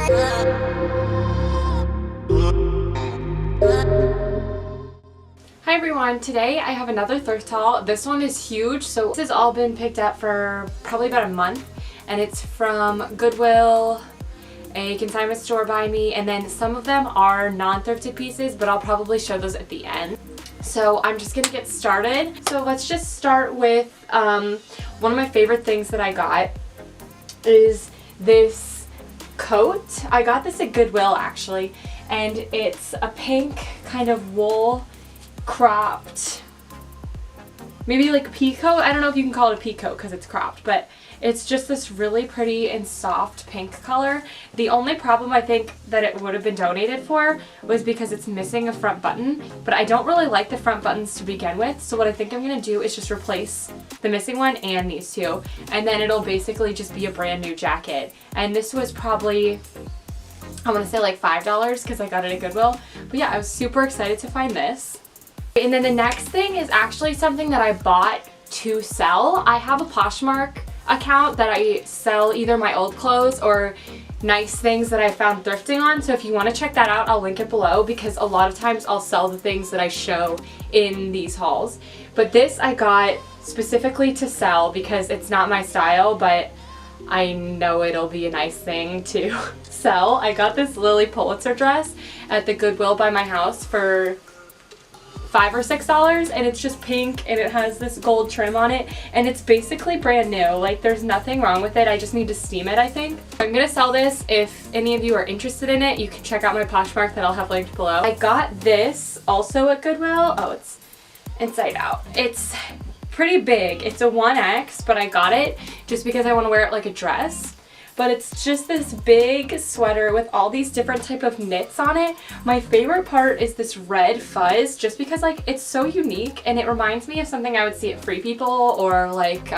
Hi everyone, today I have another thrift haul. This one is huge, so this has all been picked up for probably about a month, and it's from Goodwill, a consignment store by me, and then some of them are non-thrifted pieces, but I'll probably show those at the end. So I'm just gonna get started. So let's just start with one of my favorite things that I got is this coat. I got this at Goodwill actually, and it's a pink kind of wool cropped, maybe like pea coat. I don't know if you can call it a pea coat because it's cropped, but it's just this really pretty and soft pink color. The only problem I think that it would have been donated for was because it's missing a front button, but I don't really like the front buttons to begin with, so what I think I'm gonna do is just replace the missing one and these two, and then it'll basically just be a brand new jacket. And this was probably, I want to say like $5 because I got it at Goodwill, but yeah, I was super excited to find this. And then the next thing is actually something that I bought to sell. I have a Poshmark account that I sell either my old clothes or nice things that I found thrifting on, so if you want to check that out, I'll link it below, because a lot of times I'll sell the things that I show in these hauls. But this I got specifically to sell because it's not my style, but I know it'll be a nice thing to sell. I got this Lily Pulitzer dress at the Goodwill by my house for $5 or $6, and it's just pink and it has this gold trim on it, and it's basically brand new. Like, there's nothing wrong with it. I just need to steam it, I think. I'm gonna sell this. If any of you are interested in it, you can check out my Poshmark that I'll have linked below. I got this also at Goodwill. Oh, it's inside out. It's pretty big. It's a 1X, but I got it just because I want to wear it like a dress. But it's just this big sweater with all these different type of knits on it. My favorite part is this red fuzz, just because like it's so unique and it reminds me of something I would see at Free People or like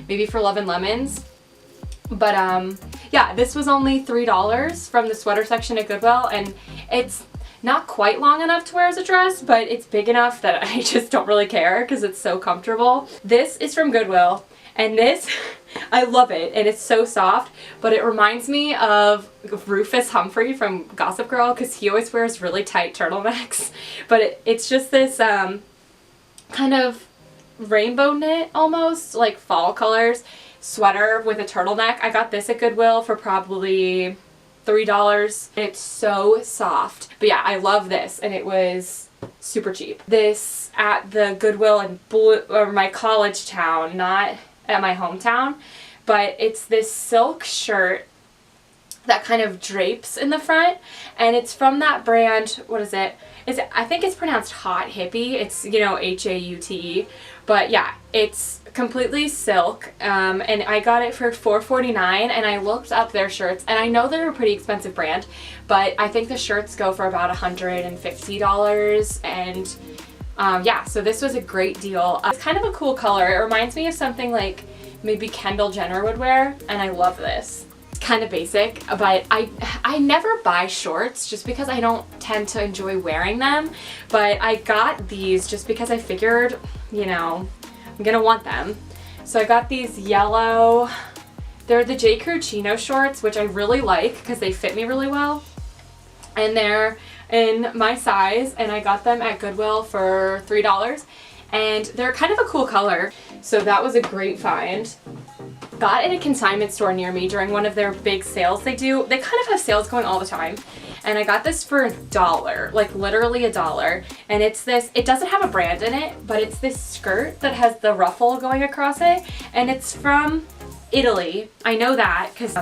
maybe for Love and Lemons. But yeah, this was only $3 from the sweater section at Goodwill, and it's not quite long enough to wear as a dress, but it's big enough that I just don't really care because it's so comfortable. This is from Goodwill, and this, I love it, and it's so soft, but it reminds me of Rufus Humphrey from Gossip Girl, because he always wears really tight turtlenecks. But it's just this kind of rainbow knit, almost, like fall colors, sweater with a turtleneck. I got this at Goodwill for probably $3. It's so soft. But yeah, I love this, and it was super cheap. This at the Goodwill in my college town, not at my hometown, but it's this silk shirt that kind of drapes in the front, and it's from that brand. What is it? I think it's pronounced Hot Hippie. It's, you know, H-A-U-T-E, but yeah, it's completely silk, and I got it for $4.49, and I looked up their shirts, and I know they're a pretty expensive brand, but I think the shirts go for about $150, and yeah, so this was a great deal. It's kind of a cool color. It reminds me of something like maybe Kendall Jenner would wear, and I love this. It's kind of basic, but I never buy shorts just because I don't tend to enjoy wearing them, but I got these just because I figured, you know, I'm gonna want them. So I got these yellow, they're the J. Crew chino shorts, which I really like because they fit me really well, and they're in my size, and I got them at Goodwill for $3, and they're kind of a cool color, so that was a great find. Got at a consignment store near me during one of their big sales they do. They kind of have sales going all the time, and I got this for $1, like literally $1, and it's this, it doesn't have a brand in it, but it's this skirt that has the ruffle going across it, and it's from Italy. I know that because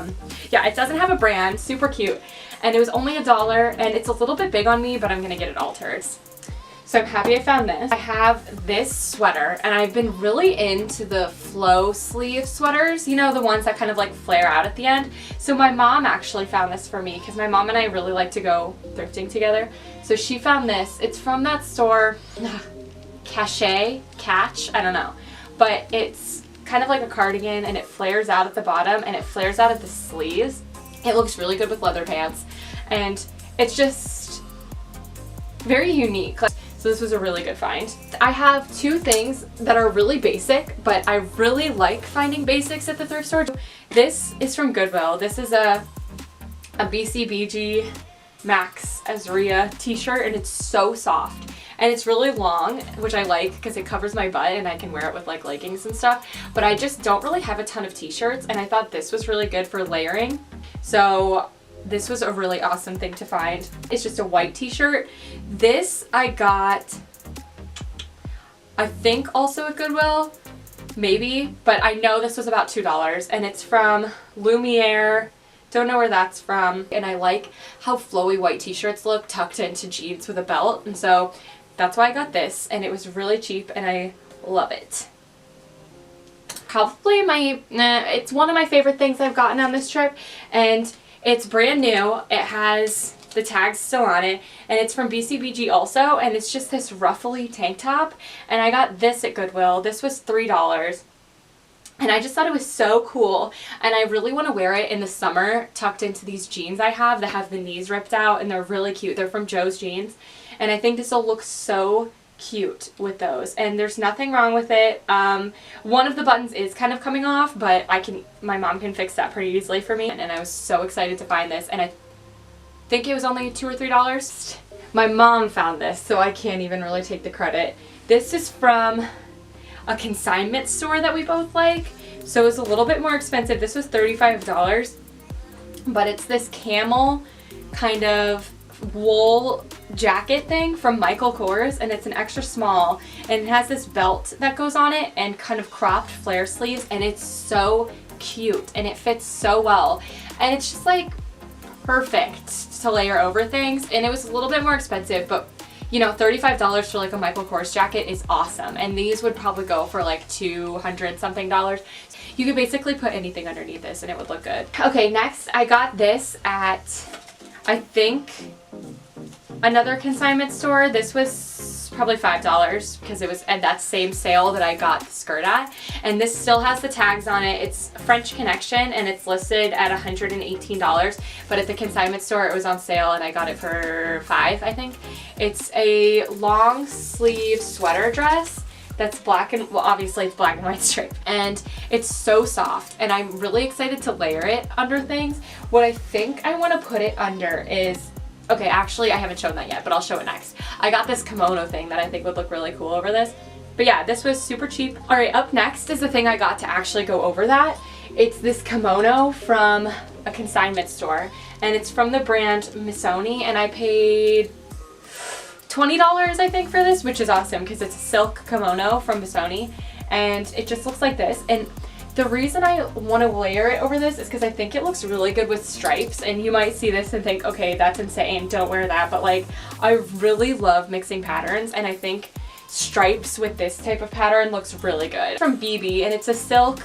yeah, it doesn't have a brand. Super cute, and it was only $1, and it's a little bit big on me, but I'm gonna get it altered. So I'm happy I found this. I have this sweater, and I've been really into the flow sleeve sweaters, you know, the ones that kind of like flare out at the end. So my mom actually found this for me because my mom and I really like to go thrifting together. So she found this. It's from that store, Catch, I don't know, but it's kind of like a cardigan, and it flares out at the bottom and it flares out at the sleeves. It looks really good with leather pants, and it's just very unique. So this was a really good find. I have two things that are really basic, but I really like finding basics at the thrift store. This is from Goodwill. This is a a BCBG Max Azria t-shirt, and it's so soft. And it's really long, which I like because it covers my butt and I can wear it with like leggings and stuff. But I just don't really have a ton of t-shirts, and I thought this was really good for layering. So this was a really awesome thing to find. It's just a white t-shirt. This I got, I think also at Goodwill, maybe, but I know this was about $2, and it's from Lumiere. Don't know where that's from. And I like how flowy white t-shirts look tucked into jeans with a belt, and so that's why I got this, and it was really cheap and I love it. Probably it's one of my favorite things I've gotten on this trip, and it's brand new. It has the tags still on it, and it's from BCBG also, and it's just this ruffly tank top, and I got this at Goodwill. This was $3. And I just thought it was so cool, and I really want to wear it in the summer tucked into these jeans I have that have the knees ripped out, and they're really cute. They're from Joe's Jeans, and I think this will look so cute with those, and there's nothing wrong with it. One of the buttons is kind of coming off, but my mom can fix that pretty easily for me, and I was so excited to find this, and I think it was only $2 or $3. My mom found this, so I can't even really take the credit. This is from a consignment store that we both like, so it's a little bit more expensive. This was $35, but it's this camel kind of wool jacket thing from Michael Kors, and it's an extra small, and it has this belt that goes on it and kind of cropped flare sleeves, and it's so cute and it fits so well, and it's just like perfect to layer over things. And it was a little bit more expensive, but you know, $35 for like a Michael Kors jacket is awesome, and these would probably go for like $200 something. You could basically put anything underneath this and it would look good. Okay, next I got this at, I think, another consignment store. This was probably $5 because it was at that same sale that I got the skirt at, and this still has the tags on it. It's French Connection, and it's listed at $118, but at the consignment store it was on sale and I got it for $5, I think. It's a long sleeve sweater dress that's black and, well, obviously it's black and white striped, and it's so soft, and I'm really excited to layer it under things. What I think I want to put it under is, okay, actually I haven't shown that yet, but I'll show it next. I got this kimono thing that I think would look really cool over this. But yeah, this was super cheap. All right, up next is the thing I got to actually go over that. It's this kimono from a consignment store, and it's from the brand Missoni, and I paid $20, I think, for this, which is awesome because it's a silk kimono from Missoni, and it just looks like this. And the reason I want to layer it over this is because I think it looks really good with stripes, and you might see this and think, okay, that's insane, don't wear that, but like, I really love mixing patterns, and I think stripes with this type of pattern looks really good. From BB, and it's a silk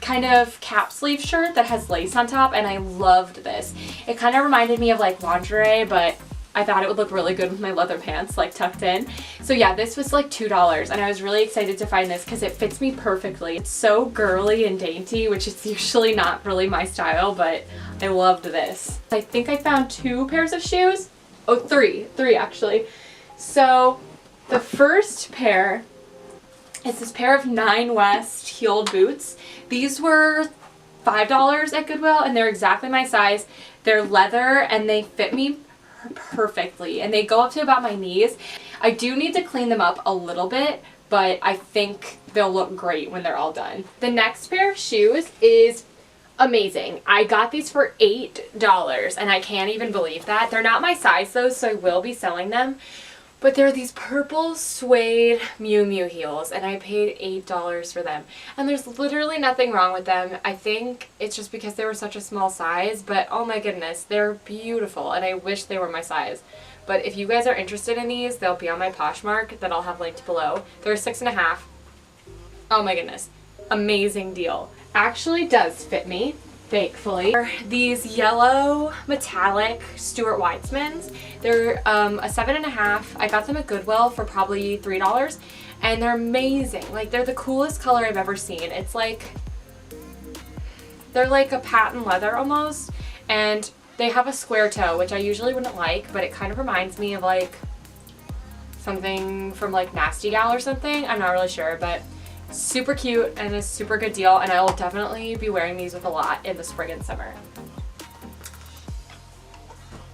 kind of cap sleeve shirt that has lace on top, and I loved this. It kind of reminded me of like lingerie, but I thought it would look really good with my leather pants like tucked in. So yeah, this was like $2, and I was really excited to find this because it fits me perfectly. It's so girly and dainty, which is usually not really my style, but I loved this. I think I found 2 pairs of shoes. Oh, three actually. So the first pair is this pair of 9 West heeled boots. These were $5 at Goodwill, and they're exactly my size. They're leather and they fit me perfectly, and they go up to about my knees. I do need to clean them up a little bit, but I think they'll look great when they're all done. The next pair of shoes is amazing. I got these for $8, and I can't even believe that. They're not my size though, so I will be selling them. But they're these purple suede Miu Miu heels, and I paid $8 for them. And there's literally nothing wrong with them. I think it's just because they were such a small size, but oh my goodness, they're beautiful, and I wish they were my size. But if you guys are interested in these, they'll be on my Poshmark that I'll have linked below. They're 6.5. Oh my goodness, amazing deal. Actually does fit me, thankfully. These yellow metallic Stuart Weitzmans. They're a 7.5. I got them at Goodwill for probably $3, and they're amazing. Like, they're the coolest color I've ever seen. It's like, they're like a patent leather almost, and they have a square toe, which I usually wouldn't like, but it kind of reminds me of like something from like Nasty Gal or something. I'm not really sure, but super cute and a super good deal, and I will definitely be wearing these with a lot in the spring and summer.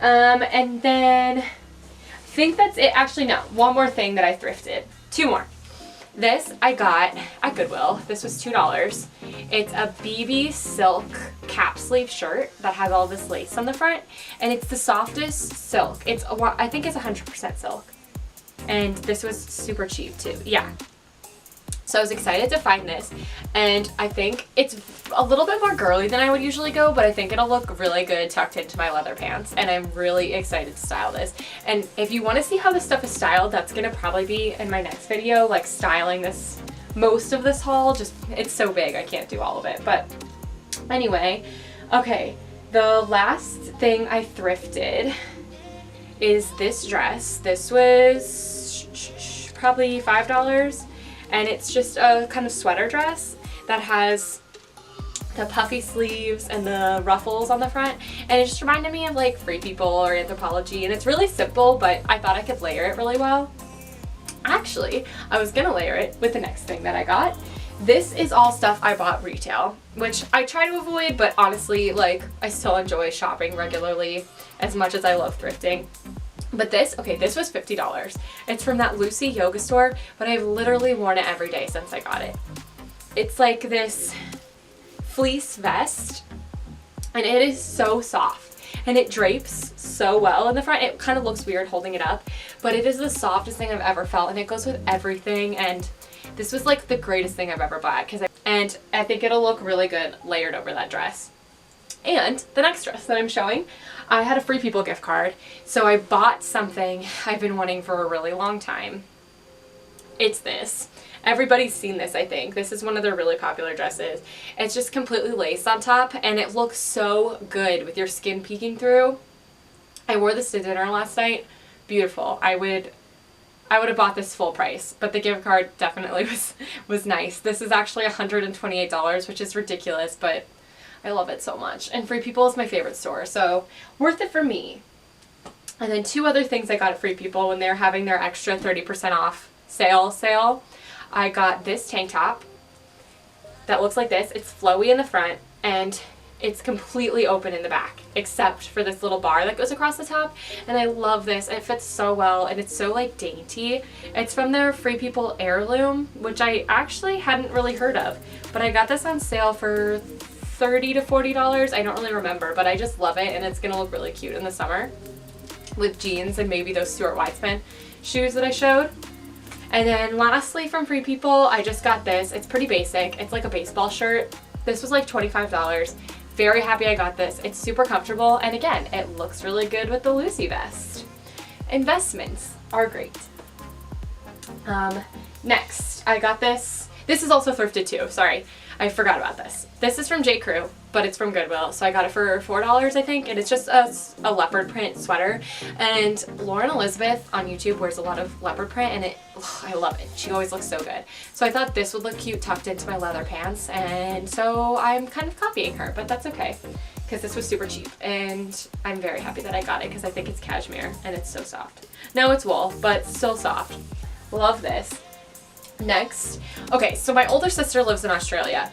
And then I think that's it. Actually, no, one more thing that I thrifted. Two more. This I got at Goodwill. This was $2. It's a BB silk cap sleeve shirt that has all this lace on the front, and it's the softest silk. I think it's 100% silk, and this was super cheap too. Yeah. So I was excited to find this, and I think it's a little bit more girly than I would usually go, but I think it'll look really good tucked into my leather pants, and I'm really excited to style this. And if you want to see how this stuff is styled, that's going to probably be in my next video, like styling this, most of this haul. Just, it's so big, I can't do all of it. But anyway, okay, the last thing I thrifted is this dress. This was probably $5. And it's just a kind of sweater dress that has the puffy sleeves and the ruffles on the front. And it just reminded me of like Free People or Anthropologie. And it's really simple, but I thought I could layer it really well. Actually, I was gonna layer it with the next thing that I got. This is all stuff I bought retail, which I try to avoid, but honestly, like, I still enjoy shopping regularly as much as I love thrifting. But this, okay, this was $50. It's from that Lucy yoga store, but I've literally worn it every day since I got it. It's like this fleece vest, and it is so soft, and it drapes so well in the front. It kind of looks weird holding it up, but it is the softest thing I've ever felt, and it goes with everything, and this was like the greatest thing I've ever bought, and I think it'll look really good layered over that dress. And the next dress that I'm showing, I had a Free People gift card, so I bought something I've been wanting for a really long time. It's this. Everybody's seen this, I think. This is one of their really popular dresses. It's just completely laced on top, and it looks so good with your skin peeking through. I wore this to dinner last night. Beautiful. I would have bought this full price, but the gift card definitely was nice. This is actually $128, which is ridiculous, but I love it so much. And Free People is my favorite store, so worth it for me. And then two other things I got at Free People when they're having their extra 30% off sale. I got this tank top that looks like this. It's flowy in the front, and it's completely open in the back, except for this little bar that goes across the top. And I love this. It fits so well, and it's so like dainty. It's from their Free People heirloom, which I actually hadn't really heard of, but I got this on sale for $30 to $40. I don't really remember, but I just love it, and it's gonna look really cute in the summer with jeans and maybe those Stuart Weitzman shoes that I showed. And then lastly from Free People, I just got this. It's pretty basic. It's like a baseball shirt. This was like $25. Very happy I got this. It's super comfortable, and again, it looks really good with the Lucy vest. Investments are great. Next, I got this. This is also thrifted too, sorry. I forgot about this. This is from J. Crew, but it's from Goodwill, so I got it for $4, I think, and it's just a leopard print sweater. And Lauren Elizabeth on YouTube wears a lot of leopard print, and I love it. She always looks so good. So I thought this would look cute tucked into my leather pants, and so I'm kind of copying her, but that's okay, because this was super cheap, and I'm very happy that I got it because I think it's cashmere, and it's so soft. No, it's wool, but still soft. Love this. Next, okay, so my older sister lives in Australia.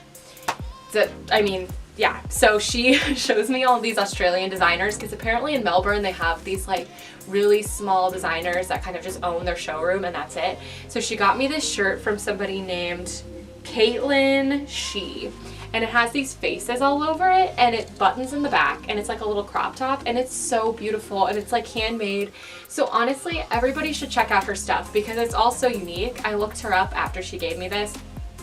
Yeah, so she shows me all these Australian designers, because apparently in Melbourne they have these like really small designers that kind of just own their showroom, and that's it. So she got me this shirt from somebody named Caitlin She, and it has these faces all over it, and it buttons in the back, and it's like a little crop top, and it's so beautiful, and it's like handmade. So honestly, everybody should check out her stuff because it's all so unique. I looked her up after she gave me this.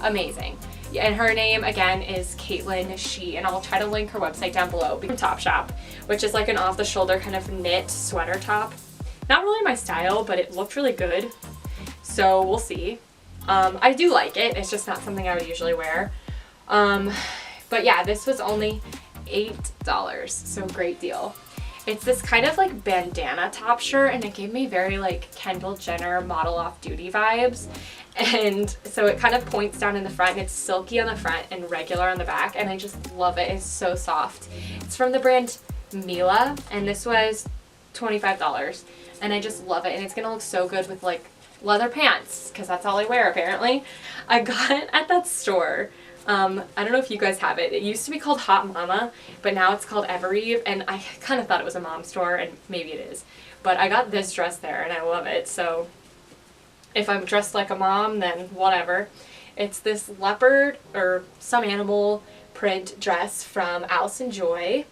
Amazing. And her name again is Caitlin She, and I'll try to link her website down below. From Topshop, which is like an off-the-shoulder kind of knit sweater top. Not really my style, but it looked really good, so we'll see. I do like it. It's just not something I would usually wear. But yeah, this was only $8, so great deal. It's this kind of like bandana top shirt, and it gave me very like Kendall Jenner model off duty vibes. And so it kind of points down in the front, and it's silky on the front and regular on the back, and I just love it. It's so soft. It's from the brand Mila, and this was $25, and I just love it, and it's gonna look so good with like leather pants, because that's all I wear apparently. I got it at that store I don't know if you guys have it. It used to be called Hot Mama, but now it's called Evereve, and I kind of thought it was a mom store, and maybe it is. But I got this dress there, and I love it, so if I'm dressed like a mom, then whatever. It's this leopard or some animal print dress from Allison Joy,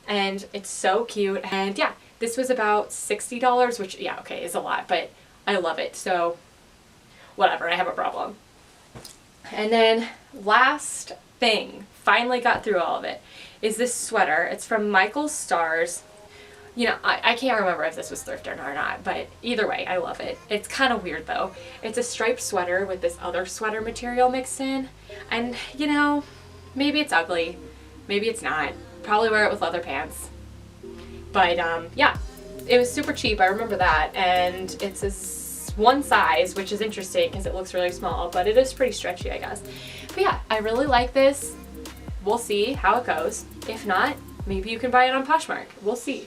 and it's so cute. And yeah, this was about $60, which, yeah, okay, is a lot, but I love it, so whatever, I have a problem. And then last thing, finally got through all of it, is this sweater. It's from Michael's Stars. You know, I can't remember if this was thrifted or not, but either way, I love it. It's kind of weird though. It's a striped sweater with this other sweater material mixed in, and you know, maybe it's ugly, maybe it's not. Probably wear it with leather pants. But yeah, it was super cheap, I remember that, and it's one size, which is interesting because it looks really small, but it is pretty stretchy, I guess. But yeah, I really like this. We'll see how it goes. If not, maybe you can buy it on Poshmark. We'll see.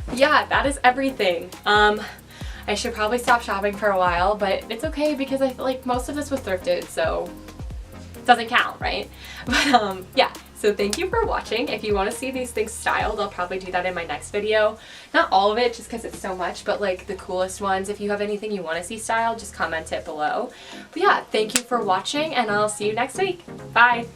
But yeah, that is everything. I should probably stop shopping for a while, but it's okay because I feel like most of this was thrifted, so it doesn't count, right? But yeah. So thank you for watching. If you want to see these things styled, I'll probably do that in my next video. Not all of it, just because it's so much, but like the coolest ones. If you have anything you want to see styled, just comment it below. But yeah, thank you for watching, and I'll see you next week. Bye!